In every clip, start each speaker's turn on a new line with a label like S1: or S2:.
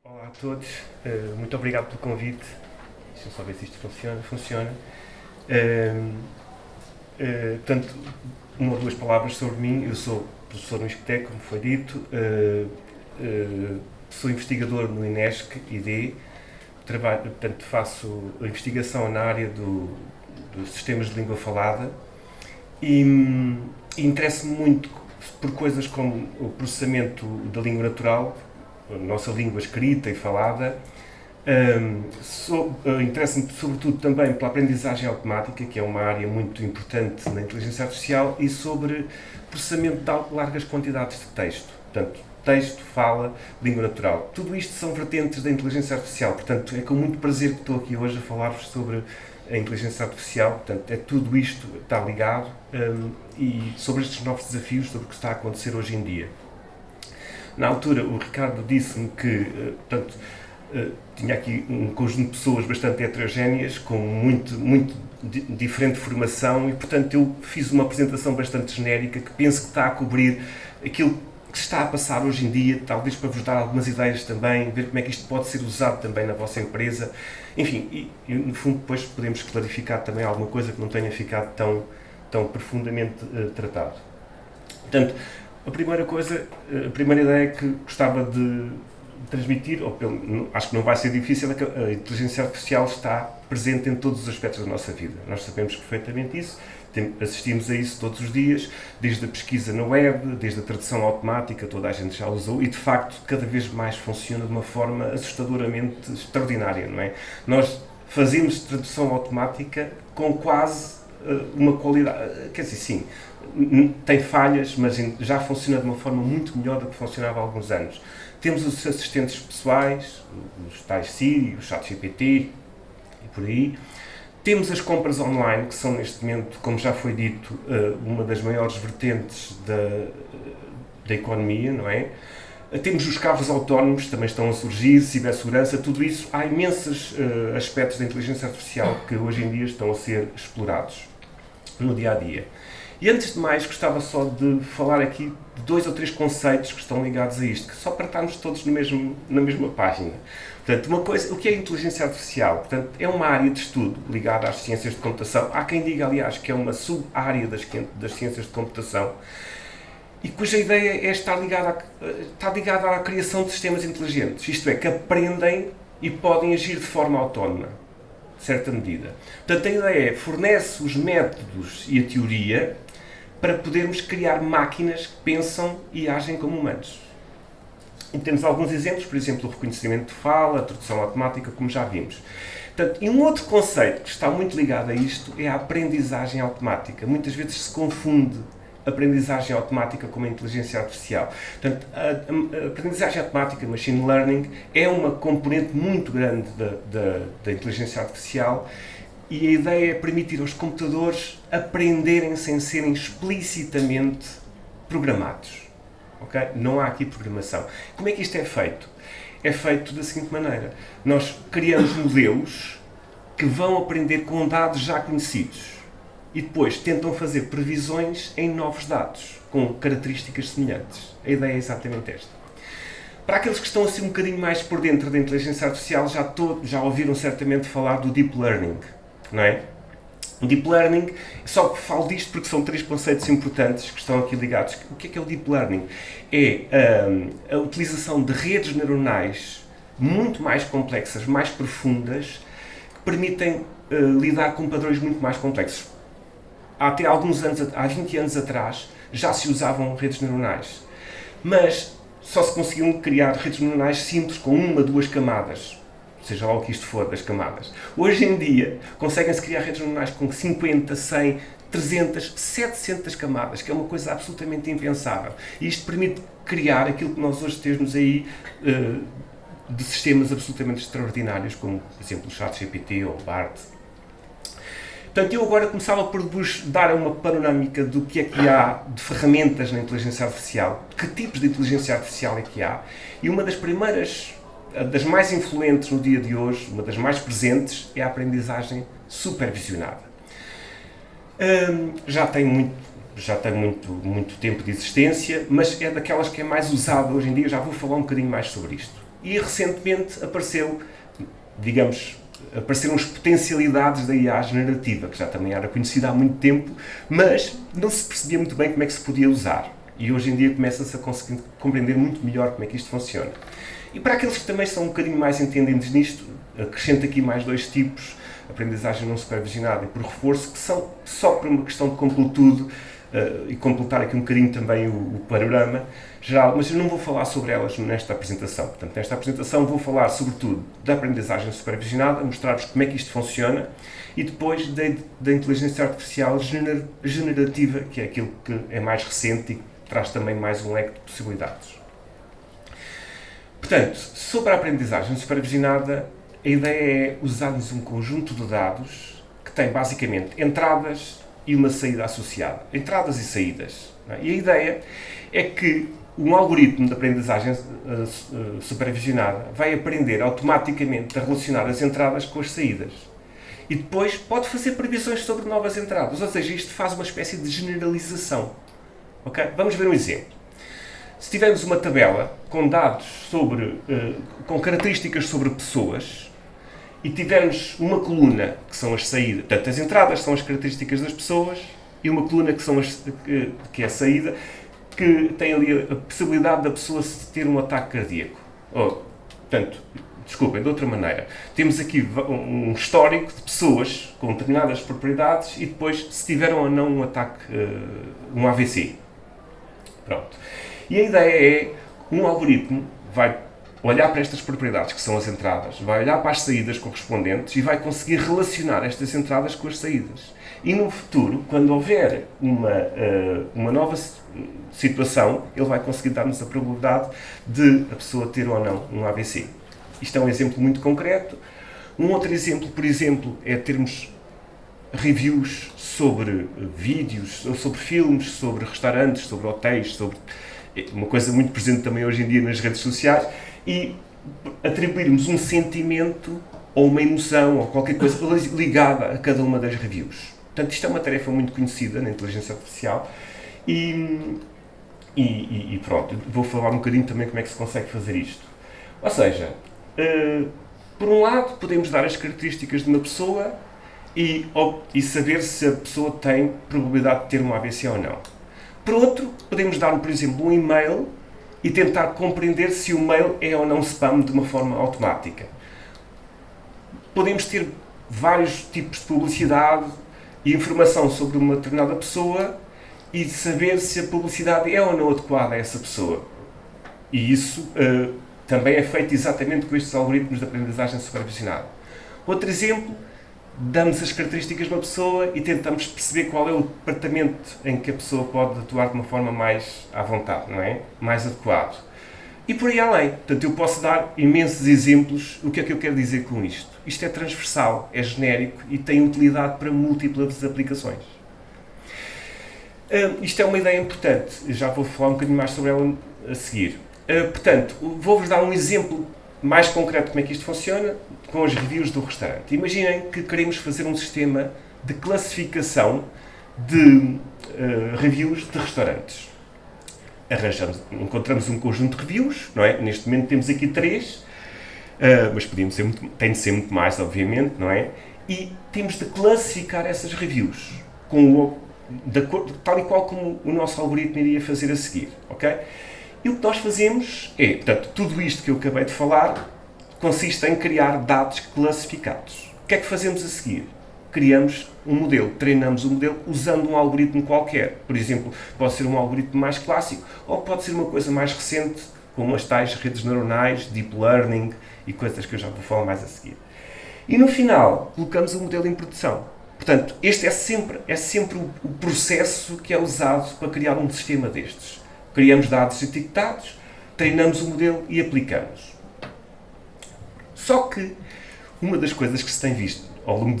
S1: Olá a todos, muito obrigado pelo convite. Deixa eu só ver se isto funciona. Portanto, uma ou duas palavras sobre mim. Eu sou professor no ISCTE, como foi dito, sou investigador no INESC-ID, portanto, faço investigação na área dos sistemas de língua falada e interesso-me muito por coisas como o processamento da língua natural, a nossa língua escrita e falada. Interessa-me sobretudo também pela aprendizagem automática, que é uma área muito importante na inteligência artificial, e sobre processamento de largas quantidades de texto. Portanto, texto, fala, língua natural. Tudo isto são vertentes da inteligência artificial. Portanto, é com muito prazer que estou aqui hoje a falar-vos sobre a inteligência artificial. Portanto, é tudo isto que está ligado e sobre estes novos desafios, sobre o que está a acontecer hoje em dia. Na altura, o Ricardo disse-me que, portanto, tinha aqui um conjunto de pessoas bastante heterogéneas, com muito diferente formação, e, portanto, eu fiz uma apresentação bastante genérica que penso que está a cobrir aquilo que se está a passar hoje em dia, talvez para vos dar algumas ideias também, ver como é que isto pode ser usado também na vossa empresa. Enfim, e no fundo depois podemos clarificar também alguma coisa que não tenha ficado tão profundamente tratado. Portanto, a primeira ideia que gostava de transmitir, acho que não vai ser difícil, é que a inteligência artificial está presente em todos os aspectos da nossa vida. Nós sabemos perfeitamente isso, assistimos a isso todos os dias, desde a pesquisa na web, desde a tradução automática, toda a gente já usou, e de facto cada vez mais funciona de uma forma assustadoramente extraordinária, não é? Nós fazemos tradução automática com quase uma qualidade, quer dizer, sim, tem falhas, mas já funciona de uma forma muito melhor do que funcionava há alguns anos. Temos os assistentes pessoais, os tais Siri, o ChatGPT e por aí. Temos as compras online, que são neste momento, como já foi dito, uma das maiores vertentes da economia, não é? Temos os carros autónomos, que também estão a surgir, cibersegurança, tudo isso. Há imensos aspectos da inteligência artificial que hoje em dia estão a ser explorados no dia-a-dia. E antes de mais, gostava só de falar aqui de 2 ou 3 conceitos que estão ligados a isto, que só para estarmos todos na mesma página. Portanto, uma coisa, o que é a inteligência artificial? Portanto, é uma área de estudo ligada às ciências de computação. Há quem diga, aliás, que é uma sub-área das ciências de computação, e cuja ideia é estar ligada à criação de sistemas inteligentes, isto é, que aprendem e podem agir de forma autónoma, de certa medida. Portanto, a ideia é, fornece os métodos e a teoria para podermos criar máquinas que pensam e agem como humanos. E temos alguns exemplos, por exemplo, o reconhecimento de fala, a tradução automática, como já vimos. Portanto, e um outro conceito que está muito ligado a isto é a aprendizagem automática. Muitas vezes se confunde aprendizagem automática com a inteligência artificial. Portanto, a aprendizagem automática, machine learning, é uma componente muito grande da inteligência artificial, e a ideia é permitir aos computadores aprenderem sem serem explicitamente programados. Okay? Não há aqui programação. Como é que isto é feito? É feito da seguinte maneira. Nós criamos modelos que vão aprender com dados já conhecidos e depois tentam fazer previsões em novos dados, com características semelhantes. A ideia é exatamente esta. Para aqueles que estão assim um bocadinho mais por dentro da inteligência artificial, já ouviram certamente falar do Deep Learning, não é? O Deep Learning, só falo disto porque são 3 conceitos importantes que estão aqui ligados. O que é o Deep Learning? É a utilização de redes neuronais muito mais complexas, mais profundas, que permitem lidar com padrões muito mais complexos. Até alguns anos, há 20 anos atrás, já se usavam redes neuronais, mas só se conseguiam criar redes neuronais simples com 1 a 2 camadas, seja lá o que isto for das camadas. Hoje em dia, conseguem-se criar redes neuronais com 50, 100, 300, 700 camadas, que é uma coisa absolutamente impensável. E isto permite criar aquilo que nós hoje temos aí de sistemas absolutamente extraordinários, como, por exemplo, o ChatGPT ou o BART. Portanto, eu agora começava por vos dar uma panorâmica do que é que há de ferramentas na inteligência artificial, que tipos de inteligência artificial é que há, e uma das primeiras, das mais influentes no dia de hoje, uma das mais presentes, é a aprendizagem supervisionada. Já tem muito tempo de existência, mas é daquelas que é mais usada hoje em dia. Já vou falar um bocadinho mais sobre isto. e recentemente apareceram as potencialidades da IA generativa, que já também era conhecida há muito tempo, mas não se percebia muito bem como é que se podia usar. E hoje em dia começa-se a conseguir compreender muito melhor como é que isto funciona. E para aqueles que também são um bocadinho mais entendentes nisto, acrescento aqui mais 2 tipos, aprendizagem não supervisionada e por reforço, que são só por uma questão de completude e completar aqui um bocadinho também o panorama geral, mas eu não vou falar sobre elas nesta apresentação. Portanto, nesta apresentação vou falar sobretudo da aprendizagem supervisionada, mostrar-vos como é que isto funciona, e depois da inteligência artificial generativa, que é aquilo que é mais recente e que traz também mais um leque de possibilidades. Portanto, sobre a aprendizagem supervisionada, a ideia é usarmos um conjunto de dados que tem basicamente entradas e uma saída associada. Entradas e saídas. Não é? E a ideia é que um algoritmo de aprendizagem supervisionada vai aprender automaticamente a relacionar as entradas com as saídas. E depois pode fazer previsões sobre novas entradas. Ou seja, isto faz uma espécie de generalização. Okay? Vamos ver um exemplo. Se tivermos uma tabela com dados com características sobre pessoas e tivermos uma coluna que são as saídas, portanto, as entradas são as características das pessoas e uma coluna que é a saída, que tem ali a possibilidade da pessoa ter um ataque cardíaco. Portanto, desculpem, de outra maneira, temos aqui um histórico de pessoas com determinadas propriedades e depois se tiveram ou não um ataque, um AVC. Pronto. E a ideia é, um algoritmo vai olhar para estas propriedades, que são as entradas, vai olhar para as saídas correspondentes e vai conseguir relacionar estas entradas com as saídas. E no futuro, quando houver uma nova situação, ele vai conseguir dar-nos a probabilidade de a pessoa ter ou não um AVC. Isto é um exemplo muito concreto. Um outro exemplo, por exemplo, é termos reviews sobre vídeos, sobre filmes, sobre restaurantes, sobre hotéis, sobre uma coisa muito presente também hoje em dia nas redes sociais, e atribuirmos um sentimento ou uma emoção ou qualquer coisa ligada a cada uma das reviews. Portanto, isto é uma tarefa muito conhecida na inteligência artificial e pronto, vou falar um bocadinho também como é que se consegue fazer isto. Ou seja, por um lado, podemos dar as características de uma pessoa e saber se a pessoa tem probabilidade de ter um AVC ou não. Por outro, podemos dar, por exemplo, um e-mail e tentar compreender se o mail é ou não spam de uma forma automática. Podemos ter vários tipos de publicidade e informação sobre uma determinada pessoa e saber se a publicidade é ou não adequada a essa pessoa. E isso também é feito exatamente com estes algoritmos de aprendizagem supervisionada. Outro exemplo, damos as características de uma pessoa e tentamos perceber qual é o departamento em que a pessoa pode atuar de uma forma mais à vontade, não é? Mais adequado. E por aí além. Portanto, eu posso dar imensos exemplos. O que é que eu quero dizer com isto? Isto é transversal, é genérico e tem utilidade para múltiplas aplicações. Isto é uma ideia importante. Eu já vou falar um bocadinho mais sobre ela a seguir. Portanto, vou-vos dar um exemplo mais concreto de como é que isto funciona com as reviews do restaurante. Imaginem que queremos fazer um sistema de classificação de reviews de restaurantes. Encontramos um conjunto de reviews, não é? Neste momento temos aqui 3, mas tem de ser muito mais, obviamente, não é? E temos de classificar essas reviews tal e qual como o nosso algoritmo iria fazer a seguir, ok? E o que nós fazemos é, portanto, tudo isto que eu acabei de falar consiste em criar dados classificados. O que é que fazemos a seguir? Criamos um modelo, treinamos o modelo usando um algoritmo qualquer. Por exemplo, pode ser um algoritmo mais clássico ou pode ser uma coisa mais recente, como as tais redes neuronais, deep learning e coisas que eu já vou falar mais a seguir. E no final, colocamos o modelo em produção. Portanto, este é sempre o processo que é usado para criar um sistema destes. Criamos dados etiquetados, treinamos o modelo e aplicamos. Só que uma das coisas que se tem visto ao longo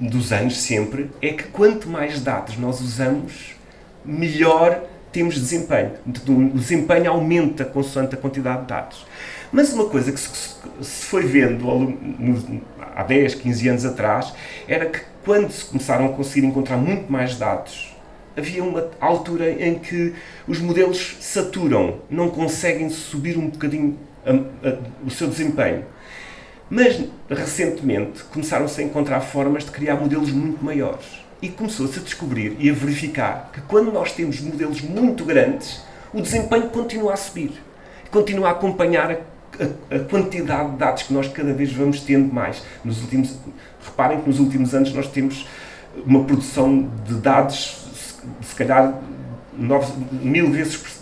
S1: dos anos sempre é que quanto mais dados nós usamos, melhor temos desempenho. O desempenho aumenta consoante a quantidade de dados. Mas uma coisa que se foi vendo há 10, 15 anos atrás era que quando se começaram a conseguir encontrar muito mais dados, havia uma altura em que os modelos saturam, não conseguem subir um bocadinho o seu desempenho. Mas, recentemente, começaram-se a encontrar formas de criar modelos muito maiores. E começou-se a descobrir e a verificar que quando nós temos modelos muito grandes, o desempenho continua a subir. Continua a acompanhar a quantidade de dados que nós cada vez vamos tendo mais. Reparem que nos últimos anos nós temos uma produção de dados, se calhar, 1000 vezes,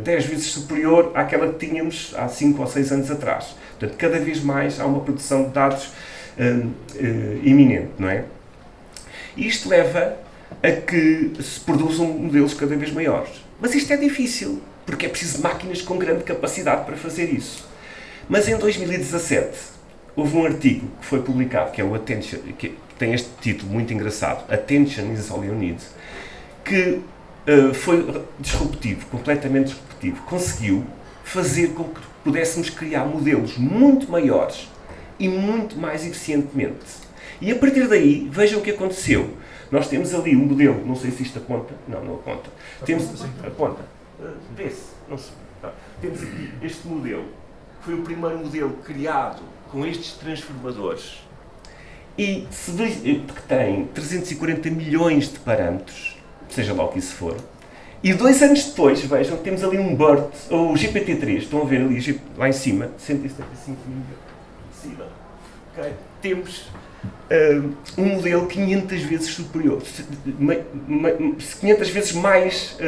S1: 10 vezes superior àquela que tínhamos há 5 ou 6 anos atrás. Portanto, cada vez mais há uma produção de dados iminente, não é? E isto leva a que se produzam modelos cada vez maiores. Mas isto é difícil, porque é preciso máquinas com grande capacidade para fazer isso. Mas em 2017 houve um artigo que foi publicado, que é o Attention, que tem este título muito engraçado, Attention is all you need, que foi disruptivo, completamente disruptivo. Conseguiu fazer com que pudéssemos criar modelos muito maiores e muito mais eficientemente. E a partir daí, vejam o que aconteceu. Nós temos ali um modelo, não sei se isto aponta, não aponta. Aponta. Vê-se, não se. Temos aqui este modelo, que foi o primeiro modelo criado com estes transformadores e que tem 340 milhões de parâmetros, seja lá o que isso for. E 2 anos depois, vejam, temos ali um BERT, ou o GPT-3, estão a ver ali lá em cima, 175 mil. Okay. Temos um modelo 500 vezes superior, 500 vezes mais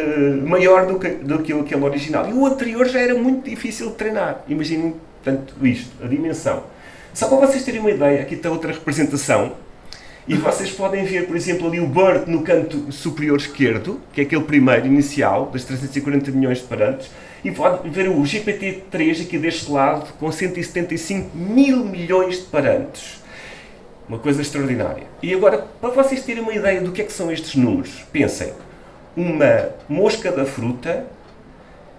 S1: maior do que aquele original. E o anterior já era muito difícil de treinar. Imaginem, portanto, isto, a dimensão. Só para vocês terem uma ideia, aqui está outra representação. E vocês podem ver, por exemplo, ali o BERT no canto superior esquerdo, que é aquele primeiro inicial, das 340 milhões de parâmetros, e podem ver o GPT-3 aqui deste lado, com 175 mil milhões de parâmetros. Uma coisa extraordinária. E agora, para vocês terem uma ideia do que é que são estes números, pensem, uma mosca da fruta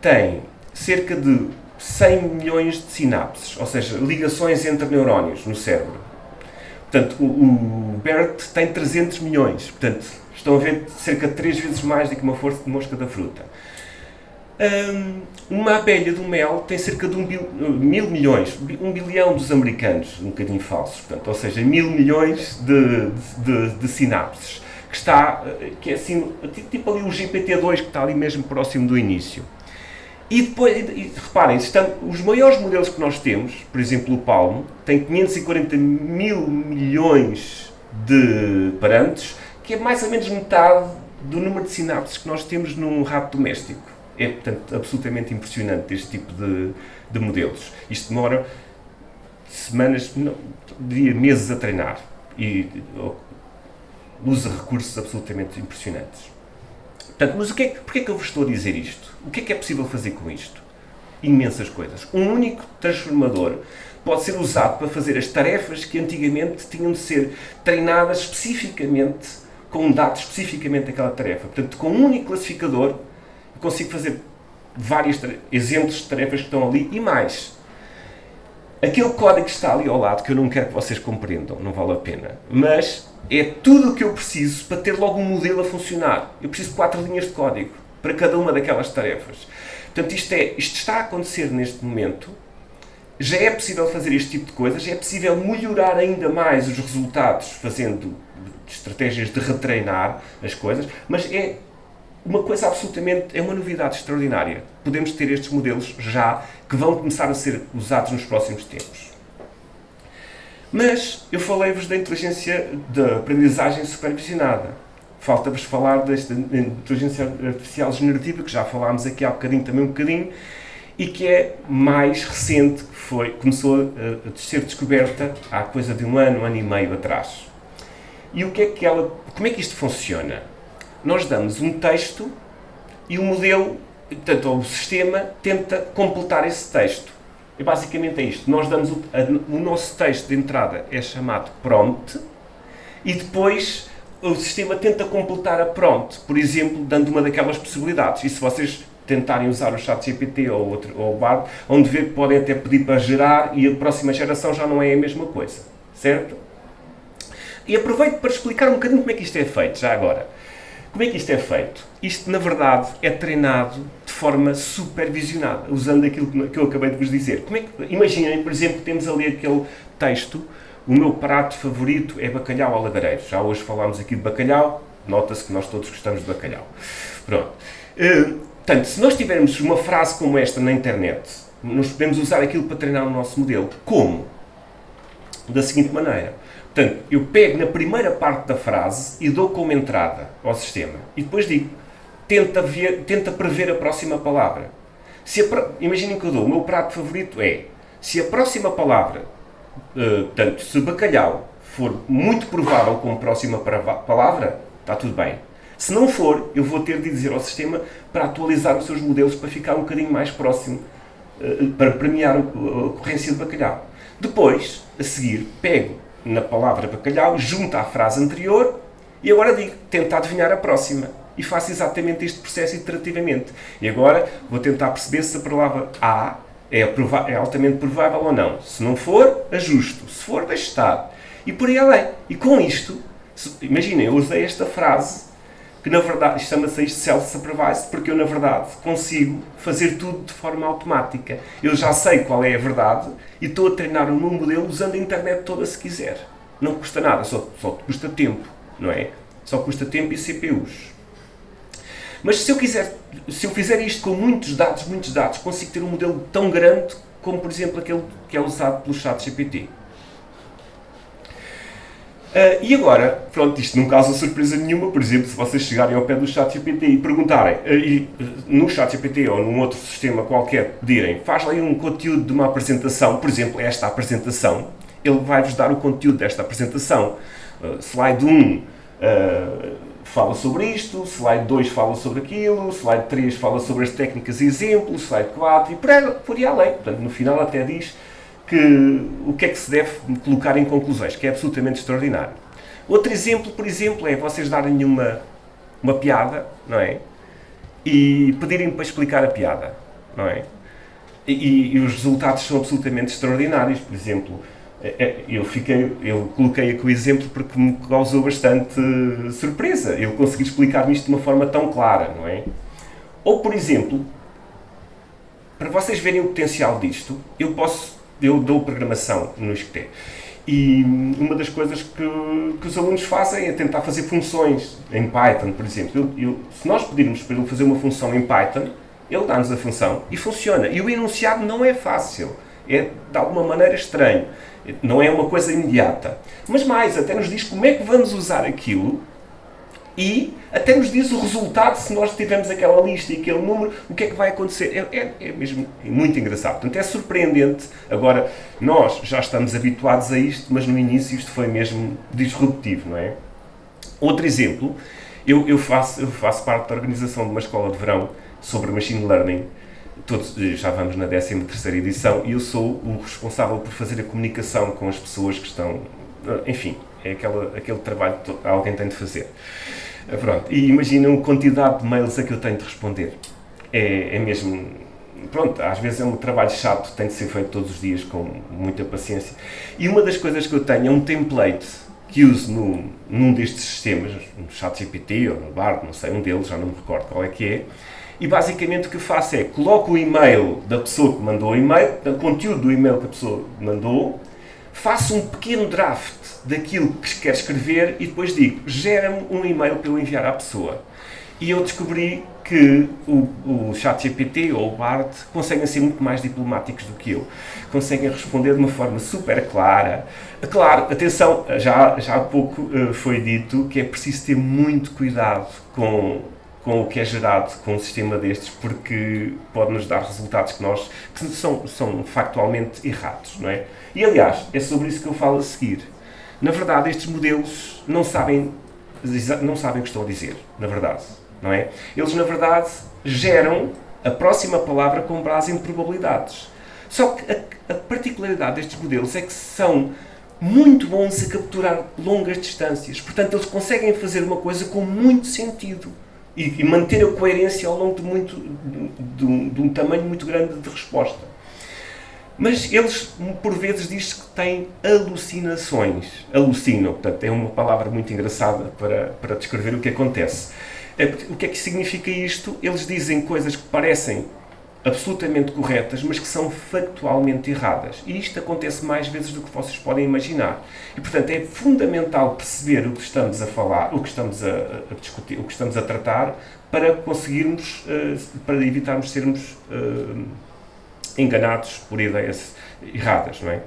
S1: tem cerca de 100 milhões de sinapses, ou seja, ligações entre neurónios no cérebro. Portanto, o BERT tem 300 milhões. Portanto, estão a ver cerca de 3 vezes mais do que uma mosca da fruta. Uma abelha do mel tem cerca de 1.000 milhões, 1 bilhão dos americanos, um bocadinho falsos, portanto, ou seja, 1.000 milhões de sinapses, que é assim, tipo ali o GPT-2 que está ali mesmo próximo do início. E depois, reparem, os maiores modelos que nós temos, por exemplo o Palm, tem 540 mil milhões de parâmetros, que é mais ou menos metade do número de sinapses que nós temos num rato doméstico. É, portanto, absolutamente impressionante este tipo de modelos. Isto demora semanas, não, diria meses a treinar e usa recursos absolutamente impressionantes. Portanto, mas porquê é que eu vos estou a dizer isto? O que é possível fazer com isto? Imensas coisas. Um único transformador pode ser usado para fazer as tarefas que antigamente tinham de ser treinadas especificamente, com dados especificamente daquela tarefa. Portanto, com um único classificador, eu consigo fazer vários exemplos de tarefas que estão ali e mais. Aquele código que está ali ao lado, que eu não quero que vocês compreendam, não vale a pena, mas é tudo o que eu preciso para ter logo um modelo a funcionar. Eu preciso de 4 linhas de código para cada uma daquelas tarefas. Portanto, isto está a acontecer neste momento, já é possível fazer este tipo de coisas, é possível melhorar ainda mais os resultados fazendo estratégias de retreinar as coisas, mas é uma coisa absolutamente, é uma novidade extraordinária. Podemos ter estes modelos já, que vão começar a ser usados nos próximos tempos. Mas eu falei-vos da inteligência da aprendizagem supervisionada. Falta-vos falar desta inteligência artificial generativa, que já falámos aqui há bocadinho, também um bocadinho, e que é mais recente, que começou a ser descoberta há coisa de um ano e meio atrás. E como é que isto funciona? Nós damos um texto e o modelo, portanto, o sistema tenta completar esse texto. E basicamente é isto. Nós damos o nosso texto de entrada é chamado prompt e depois o sistema tenta completar a prompt, por exemplo, dando uma daquelas possibilidades. E se vocês tentarem usar o ChatGPT ou o Bard, onde ver que podem até pedir para gerar e a próxima geração já não é a mesma coisa. Certo? E aproveito para explicar um bocadinho como é que isto é feito, já agora. Como é que isto é feito? Isto, na verdade, é treinado de forma supervisionada, usando aquilo que eu acabei de vos dizer. Imaginem, por exemplo, temos ali aquele texto: o meu prato favorito é bacalhau ao lagareiro. Já hoje falámos aqui de bacalhau, nota-se que nós todos gostamos de bacalhau. Pronto. Portanto, se nós tivermos uma frase como esta na internet, nós podemos usar aquilo para treinar o nosso modelo. Como? Da seguinte maneira. Portanto, eu pego na primeira parte da frase e dou como entrada ao sistema. E depois digo, tenta prever a próxima palavra. Imaginem que eu dou, o meu prato favorito é, se a próxima palavra, portanto, se bacalhau for muito provável como próxima palavra, está tudo bem. Se não for, eu vou ter de dizer ao sistema para atualizar os seus modelos para ficar um bocadinho mais próximo, para premiar a ocorrência de bacalhau. Depois, a seguir, pego na palavra bacalhau, junto à frase anterior e agora digo, tenta adivinhar a próxima. E faço exatamente este processo iterativamente. E agora vou tentar perceber se a palavra A é altamente provável ou não. Se não for, ajusto. Se for, deixo estar. E por aí além. E com isto, imaginem, eu usei esta frase que na verdade chama-se isto self-supervised, porque eu na verdade consigo fazer tudo de forma automática. Eu já sei qual é a verdade e estou a treinar o meu modelo usando a internet toda se quiser. Não custa nada, só custa tempo, não é? Só custa tempo e CPUs. Mas se eu fizer isto com muitos dados, consigo ter um modelo tão grande como, por exemplo, aquele que é usado pelo ChatGPT. E agora, pronto, isto não causa surpresa nenhuma, por exemplo, se vocês chegarem ao pé do ChatGPT e perguntarem, no ChatGPT ou num outro sistema qualquer, pedirem, faz lá aí um conteúdo de uma apresentação, por exemplo, esta apresentação, ele vai-vos dar o conteúdo desta apresentação. Slide 1 fala sobre isto, slide 2 fala sobre aquilo, slide 3 fala sobre as técnicas e exemplos, slide 4 e por aí além. Portanto, no final até diz o que é que se deve colocar em conclusões, que é absolutamente extraordinário. Outro exemplo, por exemplo, é vocês darem uma piada, não é? E pedirem para explicar a piada, não é? E os resultados são absolutamente extraordinários. Por exemplo, eu coloquei aqui o exemplo porque me causou bastante surpresa. Eu consegui explicar-me isto de uma forma tão clara, não é? Ou, por exemplo, para vocês verem o potencial disto, eu dou programação no ISCTE. E uma das coisas que os alunos fazem é tentar fazer funções em Python, por exemplo. Se nós pedirmos para ele fazer uma função em Python, ele dá-nos a função e funciona. E o enunciado não é fácil, é de alguma maneira estranho. Não é uma coisa imediata. Mas mais, até nos diz como é que vamos usar aquilo e até nos diz o resultado se nós tivermos aquela lista e aquele número, o que é que vai acontecer. É mesmo muito engraçado. Portanto, é surpreendente. Agora, nós já estamos habituados a isto, mas no início isto foi mesmo disruptivo, não é? Outro exemplo, eu faço parte da organização de uma escola de verão sobre Machine Learning. Já vamos na 13ª edição e eu sou o responsável por fazer a comunicação com as pessoas que estão... Enfim, é aquele trabalho que alguém tem de fazer. Pronto, e imaginem a quantidade de mails a que eu tenho de responder. É mesmo... Pronto, às vezes é um trabalho chato, tem de ser feito todos os dias com muita paciência. E uma das coisas que eu tenho é um template que uso num destes sistemas, no ChatGPT ou no Bard, não sei, um deles, já não me recordo qual é que é. E basicamente o que eu faço é, coloco o e-mail da pessoa que mandou o e-mail, o conteúdo do e-mail que a pessoa mandou, faço um pequeno draft daquilo que quer escrever e depois digo, gera-me um e-mail para eu enviar à pessoa. E eu descobri que o ChatGPT ou o Bard conseguem ser muito mais diplomáticos do que eu. Conseguem responder de uma forma super clara. Claro, atenção, já há pouco foi dito que é preciso ter muito cuidado com o que é gerado com um sistema destes, porque pode nos dar resultados que são factualmente errados, não é? E, aliás, é sobre isso que eu falo a seguir. Na verdade, estes modelos não sabem o que estão a dizer, na verdade, não é? Eles, na verdade, geram a próxima palavra com base em probabilidades. Só que a particularidade destes modelos é que são muito bons a capturar longas distâncias. Portanto, eles conseguem fazer uma coisa com muito sentido e manter a coerência ao longo de um tamanho muito grande de resposta. Mas eles, por vezes, diz que têm alucinações. Alucinam, portanto, é uma palavra muito engraçada para descrever o que acontece. O que é que significa isto? Eles dizem coisas que parecem absolutamente corretas, mas que são factualmente erradas. E isto acontece mais vezes do que vocês podem imaginar. E, portanto, é fundamental perceber o que estamos a falar, o que estamos a discutir, o que estamos a tratar, para conseguirmos, para evitarmos sermos enganados por ideias erradas, não é?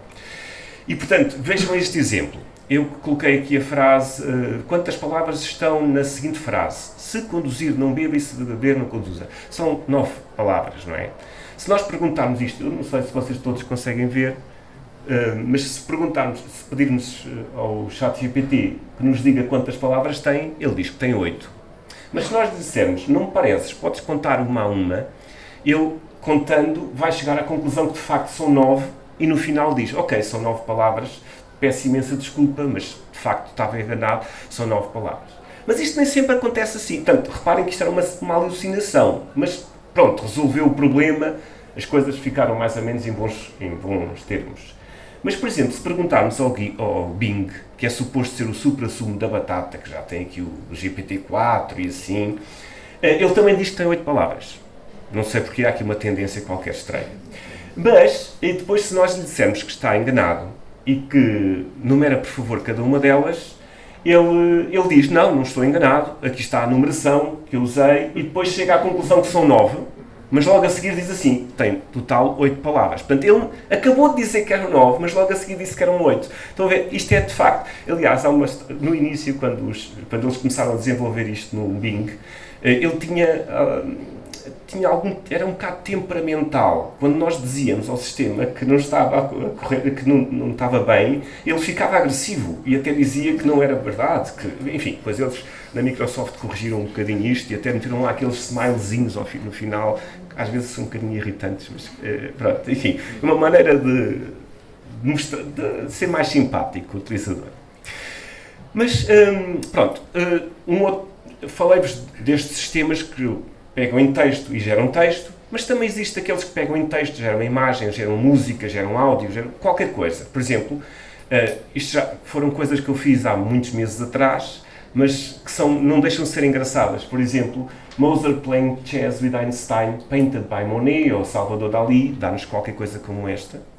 S1: E, portanto, vejam este exemplo. Eu coloquei aqui a frase, quantas palavras estão na seguinte frase? Se conduzir, não beba, e se beber, não conduza. São 9 palavras, não é? Se nós perguntarmos isto, eu não sei se vocês todos conseguem ver, mas se perguntarmos, se pedirmos ao ChatGPT que nos diga quantas palavras tem, ele diz que tem 8. Mas se nós dissermos, não me pareces, podes contar uma a uma, ele, contando, vai chegar à conclusão que de facto são 9 e no final diz, ok, são 9 palavras, peço imensa desculpa, mas de facto estava enganado, são 9 palavras. Mas isto nem sempre acontece assim. Portanto, reparem que isto era uma alucinação, mas pronto, resolveu o problema, as coisas ficaram mais ou menos em bons termos. Mas, por exemplo, se perguntarmos ao Bing, que é suposto ser o supra-sumo da batata, que já tem aqui o GPT-4 e assim, ele também diz que tem 8 palavras. Não sei porque há aqui uma tendência qualquer estranha. Mas, e depois se nós lhe dissermos que está enganado e que numera, por favor, cada uma delas, ele diz, não estou enganado, aqui está a numeração que eu usei, e depois chega à conclusão que são 9, mas logo a seguir diz assim, tem total 8 palavras. Portanto, ele acabou de dizer que eram 9, mas logo a seguir disse que eram 8. Estão a ver? Isto é de facto, aliás, no início, quando eles começaram a desenvolver isto no Bing, ele tinha era um bocado temperamental. Quando nós dizíamos ao sistema que não estava a correr, que não estava bem, ele ficava agressivo e até dizia que não era verdade. Enfim, depois eles na Microsoft corrigiram um bocadinho isto e até meteram lá aqueles smilezinhos no final, que às vezes são um bocadinho irritantes, mas pronto, enfim, uma maneira de ser mais simpático o utilizador. Mas, pronto, falei-vos destes sistemas que pegam em texto e geram texto, mas também existe aqueles que pegam em texto, geram imagens, geram música, geram áudio, geram qualquer coisa. Por exemplo, isto já foram coisas que eu fiz há muitos meses atrás, mas que não deixam de ser engraçadas. Por exemplo, Mozart playing chess with Einstein, painted by Monet, ou Salvador Dalí, dá-nos qualquer coisa como esta.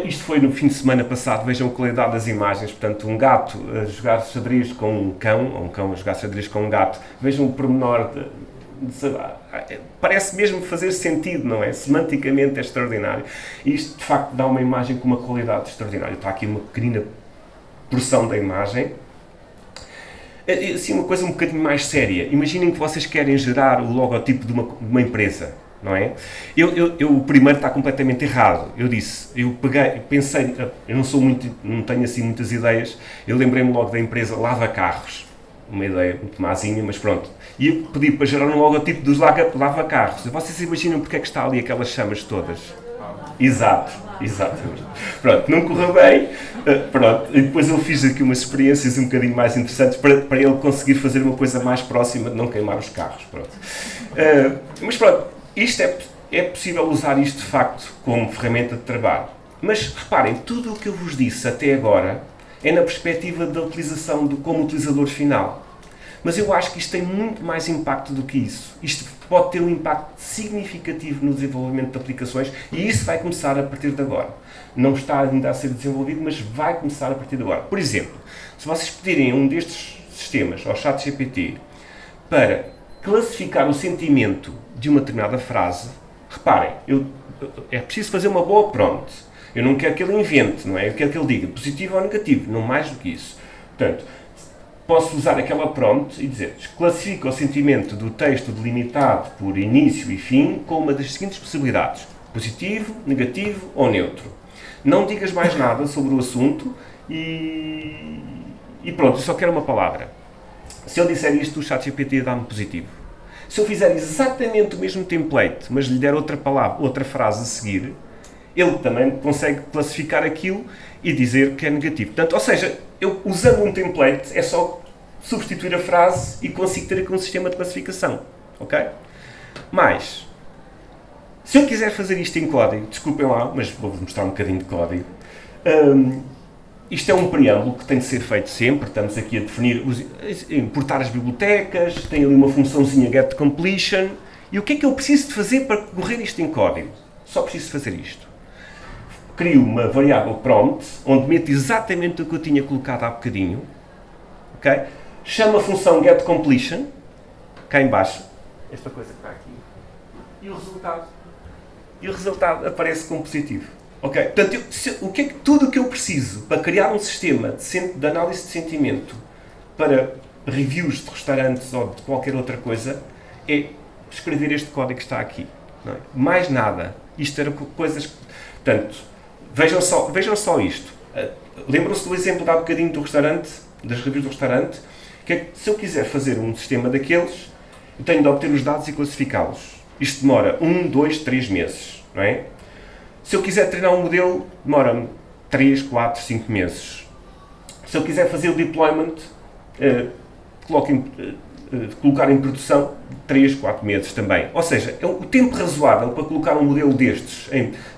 S1: Isto foi no fim de semana passado, vejam a qualidade das imagens, portanto, um gato a jogar xadrez com um cão, ou um cão a jogar xadrez com um gato, vejam o pormenor parece mesmo fazer sentido, não é? Semanticamente é extraordinário. E isto, de facto, dá uma imagem com uma qualidade extraordinária. Está aqui uma pequenina porção da imagem. Assim, uma coisa um bocadinho mais séria. Imaginem que vocês querem gerar o logotipo de uma empresa. Não é? O primeiro está completamente errado. Pensei, eu não tenho assim muitas ideias, eu lembrei-me logo da empresa Lava Carros, uma ideia muito mazinha, mas pronto. E eu pedi para gerar um logotipo dos Lava Carros. Vocês imaginam porque é que está ali aquelas chamas todas? Exatamente. Pronto, não correu bem, pronto. E depois eu fiz aqui umas experiências um bocadinho mais interessantes para ele conseguir fazer uma coisa mais próxima de não queimar os carros, pronto. Mas pronto. Isto é possível usar isto de facto como ferramenta de trabalho. Mas reparem, tudo o que eu vos disse até agora é na perspectiva da utilização como utilizador final. Mas eu acho que isto tem muito mais impacto do que isso. Isto pode ter um impacto significativo no desenvolvimento de aplicações e isso vai começar a partir de agora. Não está ainda a ser desenvolvido, mas vai começar a partir de agora. Por exemplo, se vocês pedirem um destes sistemas, ao ChatGPT, para classificar o sentimento de uma determinada frase, reparem, é preciso fazer uma boa prompt. Eu não quero que ele invente, não é? Eu quero que ele diga positivo ou negativo, não mais do que isso. Portanto, posso usar aquela prompt e dizer, classifica o sentimento do texto delimitado por início e fim com uma das seguintes possibilidades: positivo, negativo ou neutro. Não digas mais nada sobre o assunto e pronto, eu só quero uma palavra. Se eu disser isto, o ChatGPT dá-me positivo. Se eu fizer exatamente o mesmo template, mas lhe der outra palavra, outra frase a seguir, ele também consegue classificar aquilo e dizer que é negativo. Portanto, ou seja, eu usando um template é só substituir a frase e consigo ter aqui um sistema de classificação. Ok? Mas, se eu quiser fazer isto em código, desculpem lá, mas vou-vos mostrar um bocadinho de código. Isto é um preâmbulo que tem de ser feito sempre. Estamos aqui a definir, importar as bibliotecas, tem ali uma funçãozinha get completion. E o que é que eu preciso de fazer para correr isto em código? Só preciso fazer isto. Crio uma variável prompt, onde meto exatamente o que eu tinha colocado há bocadinho. Okay? Chamo a função get completion, cá em baixo, esta coisa que está aqui, e o resultado aparece como positivo. Ok? Portanto, tudo o que eu preciso para criar um sistema de análise de sentimento para reviews de restaurantes ou de qualquer outra coisa é escrever este código que está aqui. Não é? Mais nada. Isto era coisas... Portanto, vejam só isto. Lembram-se do exemplo de há bocadinho do restaurante, das reviews do restaurante, que é que se eu quiser fazer um sistema daqueles, eu tenho de obter os dados e classificá-los. Isto demora 1, 2, 3 meses. Não é? Se eu quiser treinar um modelo, demora-me 3, 4, 5 meses. Se eu quiser fazer o deployment, colocar em produção, 3, 4 meses também. Ou seja, o tempo razoável para colocar um modelo destes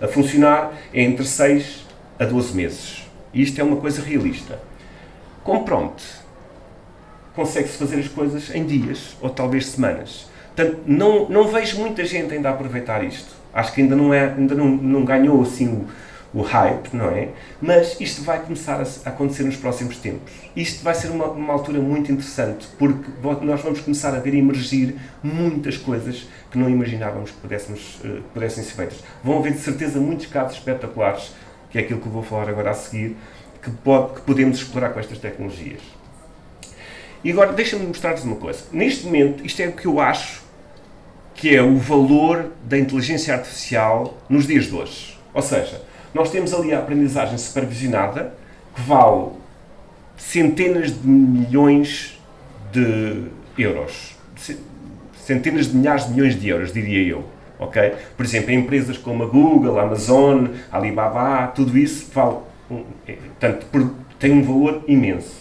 S1: a funcionar é entre 6 a 12 meses. E isto é uma coisa realista. Com prompt, consegue-se fazer as coisas em dias ou talvez semanas. Portanto, não vejo muita gente ainda a aproveitar isto. Acho que ainda não ganhou assim o hype, não é? Mas isto vai começar a acontecer nos próximos tempos. Isto vai ser uma altura muito interessante, porque nós vamos começar a ver emergir muitas coisas que não imaginávamos que pudessem ser feitas. Vão haver, de certeza, muitos casos espetaculares, que é aquilo que eu vou falar agora a seguir, que podemos explorar com estas tecnologias. E agora, deixa-me mostrar-vos uma coisa. Neste momento, isto é o que eu acho que é o valor da inteligência artificial nos dias de hoje. Ou seja, nós temos ali a aprendizagem supervisionada, que vale centenas de milhões de euros. Centenas de milhares de milhões de euros, diria eu. Okay? Por exemplo, em empresas como a Google, a Amazon, a Alibaba, tudo isso vale, portanto, tem um valor imenso.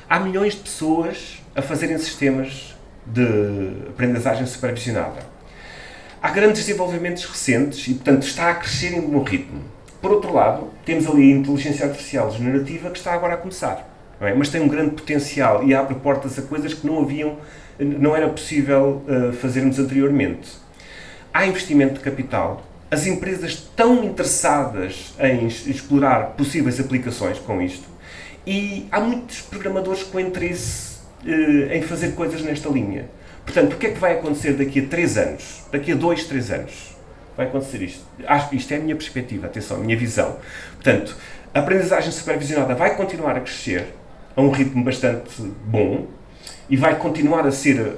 S1: Há milhões de pessoas a fazerem sistemas de aprendizagem supervisionada. Há grandes desenvolvimentos recentes e, portanto, está a crescer em bom ritmo. Por outro lado, temos ali a inteligência artificial generativa que está agora a começar, não é? Mas tem um grande potencial e abre portas a coisas que não era possível fazermos anteriormente. Há investimento de capital, as empresas estão interessadas em explorar possíveis aplicações com isto e há muitos programadores com interesse em fazer coisas nesta linha. Portanto, o que é que vai acontecer daqui a 3 anos? Daqui a 2, 3 anos? Vai acontecer isto. Acho que isto é a minha perspectiva, atenção, a minha visão. Portanto, a aprendizagem supervisionada vai continuar a crescer a um ritmo bastante bom e vai continuar a ser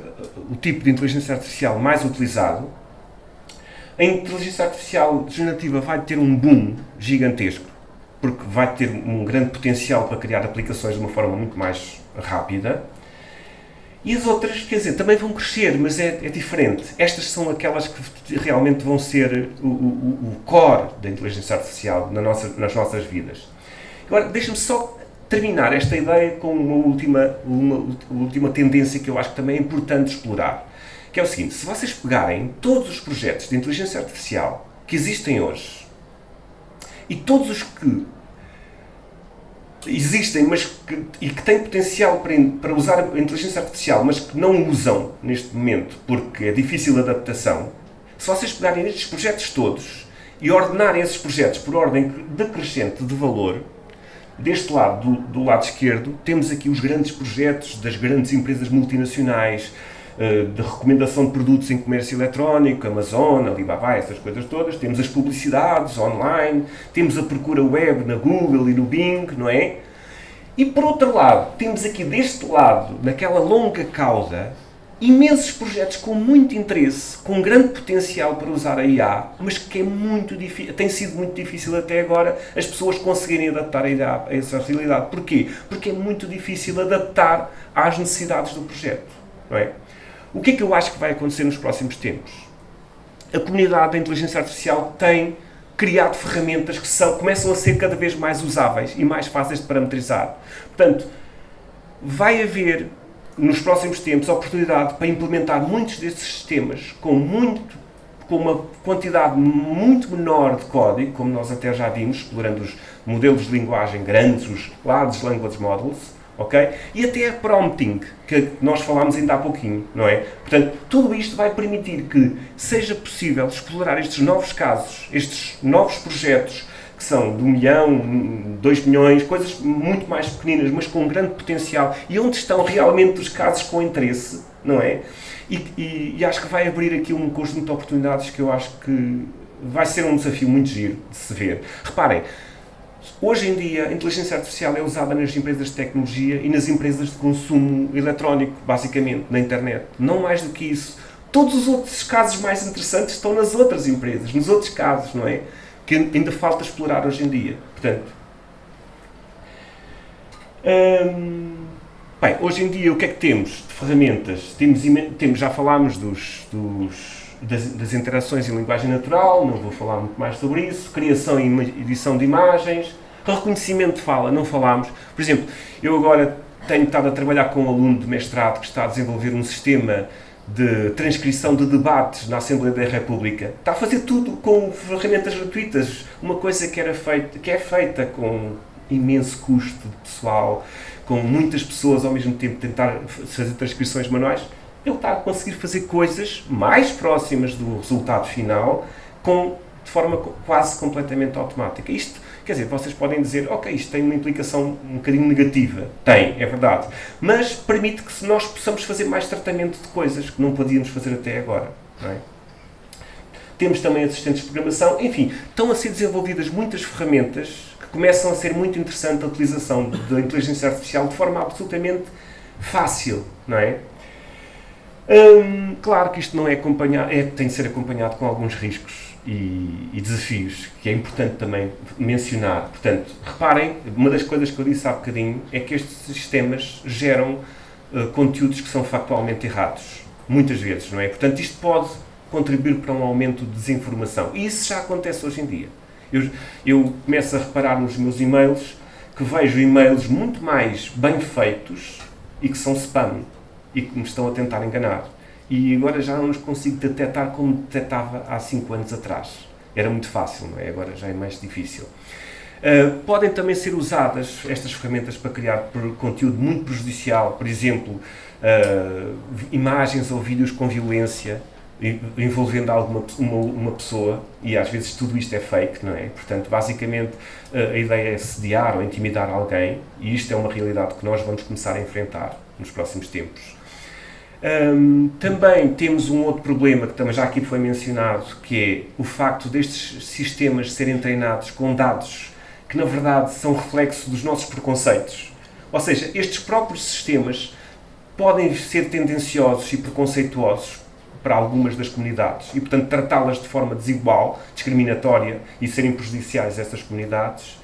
S1: o tipo de inteligência artificial mais utilizado. A inteligência artificial generativa vai ter um boom gigantesco, porque vai ter um grande potencial para criar aplicações de uma forma muito mais rápida. E as outras, quer dizer, também vão crescer, mas é diferente. Estas são aquelas que realmente vão ser o core da inteligência artificial nas nossas vidas. Agora, deixa-me só terminar esta ideia com uma última tendência que eu acho que também é importante explorar, que é o seguinte: se vocês pegarem todos os projetos de inteligência artificial que existem hoje e todos os que existem e que têm potencial para usar a inteligência artificial, mas que não usam neste momento porque é difícil a adaptação, se vocês pegarem estes projetos todos e ordenarem esses projetos por ordem decrescente de valor, deste lado, do lado esquerdo, temos aqui os grandes projetos das grandes empresas multinacionais, de recomendação de produtos em comércio eletrónico, Amazon, Alibaba, essas coisas todas. Temos as publicidades online, temos a procura web na Google e no Bing, não é? E por outro lado, temos aqui deste lado, naquela longa cauda, imensos projetos com muito interesse, com grande potencial para usar a IA, mas que é muito difícil, tem sido muito difícil até agora as pessoas conseguirem adaptar a IA a essa realidade. Porquê? Porque é muito difícil adaptar às necessidades do projeto, não é? O que é que eu acho que vai acontecer nos próximos tempos? A comunidade da inteligência artificial tem criado ferramentas que começam a ser cada vez mais usáveis e mais fáceis de parametrizar. Portanto, vai haver, nos próximos tempos, a oportunidade para implementar muitos destes sistemas com com uma quantidade muito menor de código, como nós até já vimos, explorando os modelos de linguagem grandes, os Large Language Models, ok? E até a prompting, que nós falámos ainda há pouquinho, não é? Portanto, tudo isto vai permitir que seja possível explorar estes novos casos, estes novos projetos, que são de 1 milhão, 2 milhões, coisas muito mais pequeninas, mas com grande potencial, e onde estão realmente os casos com interesse, não é? E acho que vai abrir aqui um conjunto de oportunidades que eu acho que vai ser um desafio muito giro de se ver. Reparem, hoje em dia a inteligência artificial é usada nas empresas de tecnologia e nas empresas de consumo eletrónico, basicamente, na internet. Não mais do que isso. Todos os outros casos mais interessantes estão nas outras empresas, nos outros casos, não é? Que ainda falta explorar hoje em dia. Portanto, bem, hoje em dia o que é que temos de ferramentas? Já falámos das interações em linguagem natural, não vou falar muito mais sobre isso, criação e edição de imagens, reconhecimento de fala, não falámos. Por exemplo, eu agora tenho estado a trabalhar com um aluno de mestrado que está a desenvolver um sistema de transcrição de debates na Assembleia da República. Está a fazer tudo com ferramentas gratuitas, uma coisa que é feita com imenso custo de pessoal, com muitas pessoas ao mesmo tempo tentar fazer transcrições manuais. Ele está a conseguir fazer coisas mais próximas do resultado final de forma quase completamente automática. Isto, quer dizer, vocês podem dizer, ok, isto tem uma implicação um bocadinho negativa. Tem, é verdade. Mas permite que nós possamos fazer mais tratamento de coisas que não podíamos fazer até agora. Não é? Temos também assistentes de programação. Enfim, estão a ser desenvolvidas muitas ferramentas que começam a ser muito interessante a utilização da inteligência artificial de forma absolutamente fácil, não é? Claro que isto não é acompanhado, tem de ser acompanhado com alguns riscos e desafios, que é importante também mencionar. Portanto, reparem, uma das coisas que eu disse há bocadinho é que estes sistemas geram conteúdos que são factualmente errados, muitas vezes, não é? Portanto, isto pode contribuir para um aumento de desinformação. E isso já acontece hoje em dia. Eu começo a reparar nos meus e-mails que vejo e-mails muito mais bem feitos e que são spam e que me estão a tentar enganar. E agora já não os consigo detectar como detectava há 5 anos atrás. Era muito fácil, não é? Agora já é mais difícil. Podem também ser usadas estas ferramentas para criar conteúdo muito prejudicial, por exemplo, imagens ou vídeos com violência, envolvendo uma pessoa, e às vezes tudo isto é fake, não é? Portanto, basicamente, a ideia é sediar ou intimidar alguém, e isto é uma realidade que nós vamos começar a enfrentar nos próximos tempos. Também temos um outro problema que também já aqui foi mencionado, que é o facto destes sistemas serem treinados com dados que na verdade são reflexo dos nossos preconceitos. Ou seja, estes próprios sistemas podem ser tendenciosos e preconceituosos para algumas das comunidades e, portanto, tratá-las de forma desigual, discriminatória e serem prejudiciais a essas comunidades.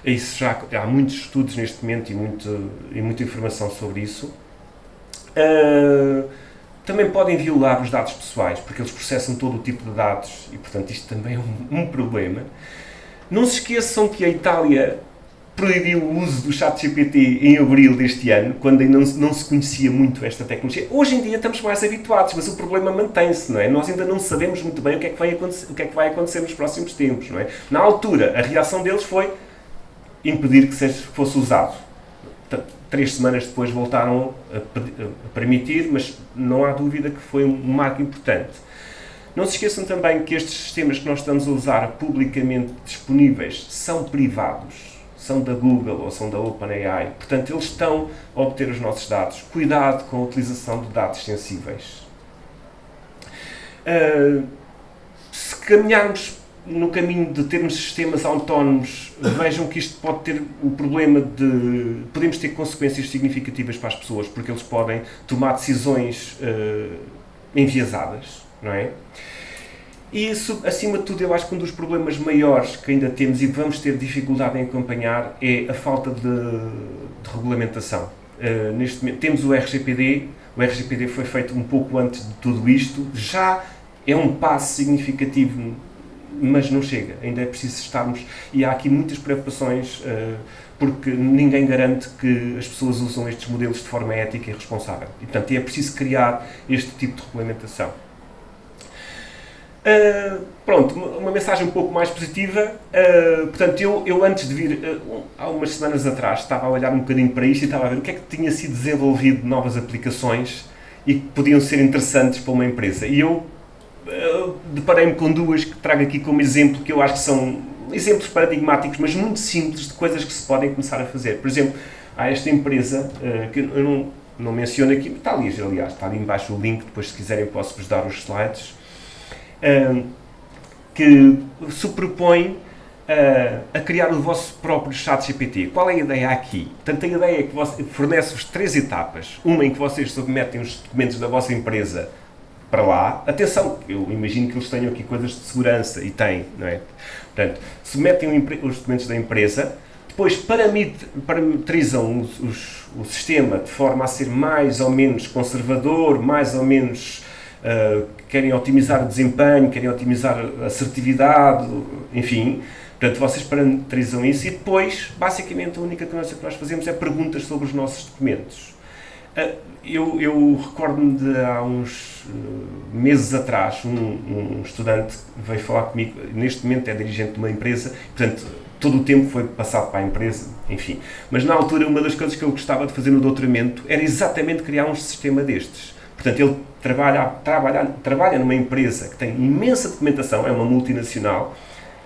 S1: Isso já há muitos estudos neste momento e muita informação sobre isso. Também podem violar os dados pessoais, porque eles processam todo o tipo de dados e, portanto, isto também é um problema. Não se esqueçam que a Itália proibiu o uso do ChatGPT em abril deste ano, quando ainda não se conhecia muito esta tecnologia. Hoje em dia estamos mais habituados, mas o problema mantém-se, não é? Nós ainda não sabemos muito bem o que é que vai acontecer nos próximos tempos, não é? Na altura, a reação deles foi impedir que fosse usado. 3 semanas depois voltaram a permitir, mas não há dúvida que foi um marco importante. Não se esqueçam também que estes sistemas que nós estamos a usar publicamente disponíveis são privados, são da Google ou são da OpenAI, portanto eles estão a obter os nossos dados. Cuidado com a utilização de dados sensíveis. Se caminharmos no caminho de termos sistemas autónomos, vejam que isto pode ter o problema de... podemos ter consequências significativas para as pessoas, porque eles podem tomar decisões enviesadas, não é? E isso, acima de tudo, eu acho que um dos problemas maiores que ainda temos e que vamos ter dificuldade em acompanhar é a falta de regulamentação. Neste momento, temos o RGPD foi feito um pouco antes de tudo isto, já é um passo significativo, mas não chega, ainda é preciso estarmos, e há aqui muitas preocupações, porque ninguém garante que as pessoas usam estes modelos de forma ética e responsável. E, portanto, é preciso criar este tipo de regulamentação. Pronto, uma mensagem um pouco mais positiva. Portanto, eu antes de vir, há umas semanas atrás, estava a olhar um bocadinho para isto e estava a ver o que é que tinha sido desenvolvido de novas aplicações e que podiam ser interessantes para uma empresa. E eu deparei-me com duas que trago aqui como exemplo, que eu acho que são exemplos paradigmáticos, mas muito simples de coisas que se podem começar a fazer. Por exemplo, há esta empresa, que eu não menciono aqui, está ali, aliás, está ali embaixo o link, depois se quiserem posso-vos dar os slides, que se propõe a criar o vosso próprio chat GPT. Qual é a ideia aqui? Portanto, a ideia é que fornece-vos 3 etapas. Uma em que vocês submetem os documentos da vossa empresa para lá. Atenção, eu imagino que eles tenham aqui coisas de segurança, e têm, não é? Portanto, submetem os documentos da empresa, depois parametrizam o sistema de forma a ser mais ou menos conservador, mais ou menos querem otimizar o desempenho, querem otimizar a assertividade, enfim. Portanto, vocês parametrizam isso e depois, basicamente, a única coisa que nós fazemos é perguntas sobre os nossos documentos. Eu recordo-me de há uns meses atrás, um estudante veio falar comigo, neste momento é dirigente de uma empresa, portanto, todo o tempo foi passado para a empresa, enfim. Mas na altura, uma das coisas que eu gostava de fazer no doutoramento era exatamente criar um sistema destes. Portanto, ele trabalha numa empresa que tem imensa documentação, é uma multinacional,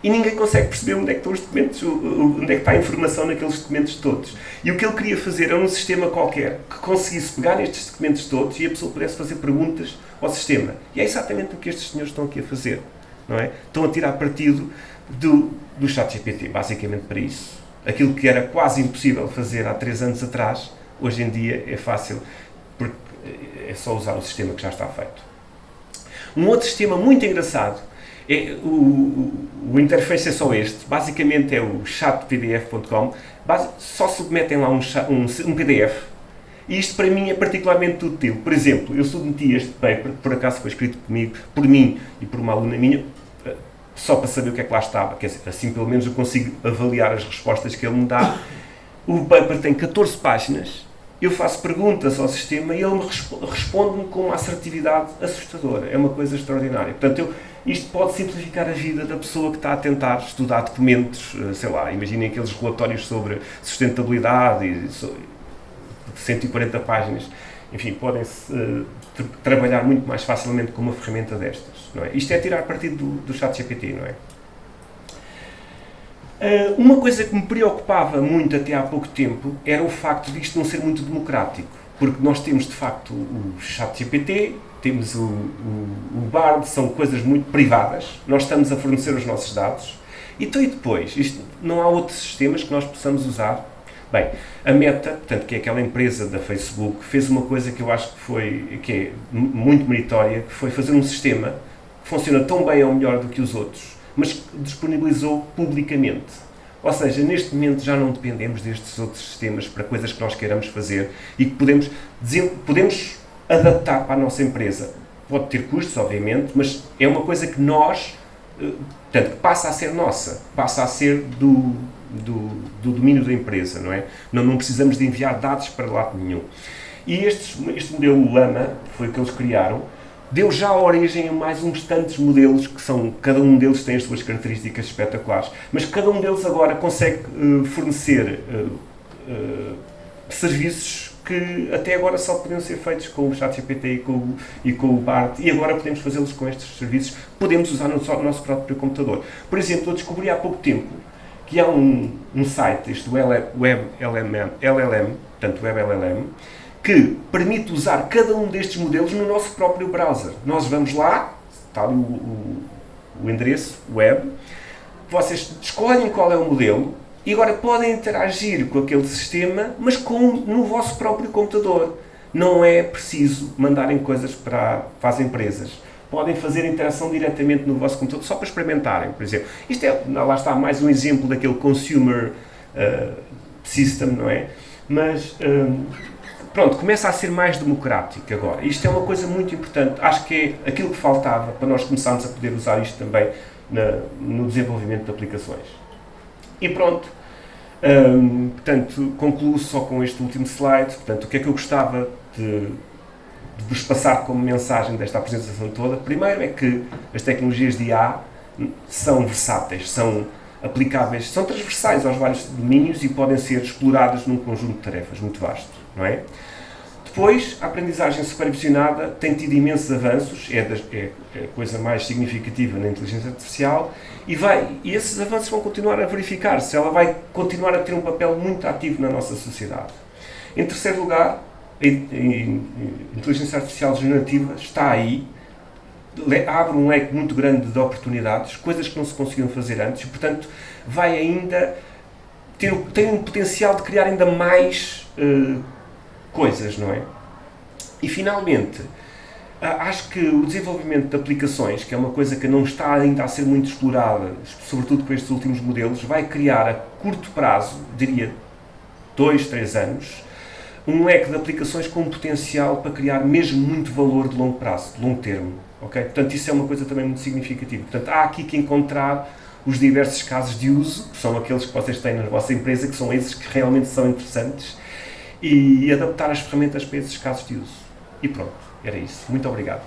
S1: e ninguém consegue perceber onde é que estão os documentos, onde é que está a informação naqueles documentos todos. E o que ele queria fazer era um sistema qualquer que conseguisse pegar nestes documentos todos e a pessoa pudesse fazer perguntas ao sistema. E é exatamente o que estes senhores estão aqui a fazer, não é? Estão a tirar partido do ChatGPT, basicamente para isso. Aquilo que era quase impossível fazer há 3 anos atrás, hoje em dia é fácil, porque é só usar o sistema que já está feito. Um outro sistema muito engraçado, o interface é só este, basicamente é o chatpdf.com, só submetem lá um PDF, e isto para mim é particularmente útil. Por exemplo, eu submeti este paper, que por acaso foi escrito comigo, por mim e por uma aluna minha, só para saber o que é que lá estava, quer dizer, assim pelo menos eu consigo avaliar as respostas que ele me dá. O paper tem 14 páginas, eu faço perguntas ao sistema e ele responde-me com uma assertividade assustadora. É uma coisa extraordinária. Portanto, isto pode simplificar a vida da pessoa que está a tentar estudar documentos, sei lá, imaginem aqueles relatórios sobre sustentabilidade de 140 páginas. Enfim, podem trabalhar muito mais facilmente com uma ferramenta destas, não é? Isto é tirar partido do ChatGPT, não é? Uma coisa que me preocupava muito até há pouco tempo era o facto de isto não ser muito democrático, porque nós temos de facto o ChatGPT, temos o Bard, são coisas muito privadas, nós estamos a fornecer os nossos dados, então e depois? Não há outros sistemas que nós possamos usar? Bem, a Meta, portanto, que é aquela empresa da Facebook, fez uma coisa que eu acho que é muito meritória, que foi fazer um sistema que funciona tão bem ou melhor do que os outros, mas que disponibilizou publicamente. Ou seja, neste momento já não dependemos destes outros sistemas para coisas que nós queiramos fazer e que podemos adaptar para a nossa empresa. Pode ter custos, obviamente, mas é uma coisa que portanto, passa a ser nossa, passa a ser do domínio da empresa, não é? Não precisamos de enviar dados para lado nenhum. E este modelo Llama, foi o que eles criaram, deu já origem a mais uns tantos modelos que cada um deles tem as suas características espetaculares, mas cada um deles agora consegue fornecer serviços que até agora só podiam ser feitos com o ChatGPT e com o Bard, e agora podemos fazê-los com estes serviços, podemos usar no nosso próprio computador. Por exemplo, eu descobri há pouco tempo que há um site, este WebLLM, portanto WebLLM, que permite usar cada um destes modelos no nosso próprio browser. Nós vamos lá, está ali o endereço web, vocês escolhem qual é o modelo e agora podem interagir com aquele sistema, mas no vosso próprio computador. Não é preciso mandarem coisas para as empresas. Podem fazer interação diretamente no vosso computador, só para experimentarem, por exemplo. Isto lá está mais um exemplo daquele consumer system, não é? Mas pronto, começa a ser mais democrático agora. Isto é uma coisa muito importante. Acho que é aquilo que faltava para nós começarmos a poder usar isto também no desenvolvimento de aplicações. E pronto. Portanto, concluo só com este último slide. Portanto, o que é que eu gostava de de vos passar como mensagem desta apresentação toda. Primeiro é que as tecnologias de IA são versáteis, são aplicáveis, são transversais aos vários domínios e podem ser exploradas num conjunto de tarefas muito vasto, não é? Depois, a aprendizagem supervisionada tem tido imensos avanços, é a coisa mais significativa na inteligência artificial, e esses avanços vão continuar a verificar-se, ela vai continuar a ter um papel muito ativo na nossa sociedade. Em terceiro lugar, a inteligência artificial generativa está aí, abre um leque muito grande de oportunidades, coisas que não se conseguiam fazer antes, e, portanto, vai ainda tem um potencial de criar ainda mais coisas, não é? E, finalmente, acho que o desenvolvimento de aplicações, que é uma coisa que não está ainda a ser muito explorada, sobretudo com estes últimos modelos, vai criar a curto prazo, diria 2, 3 anos, um leque de aplicações com potencial para criar mesmo muito valor de longo prazo, de longo termo. Okay? Portanto, isso é uma coisa também muito significativa. Portanto, há aqui que encontrar os diversos casos de uso, que são aqueles que vocês têm na vossa empresa, que são esses que realmente são interessantes, e adaptar as ferramentas para esses casos de uso. E pronto, era isso. Muito obrigado.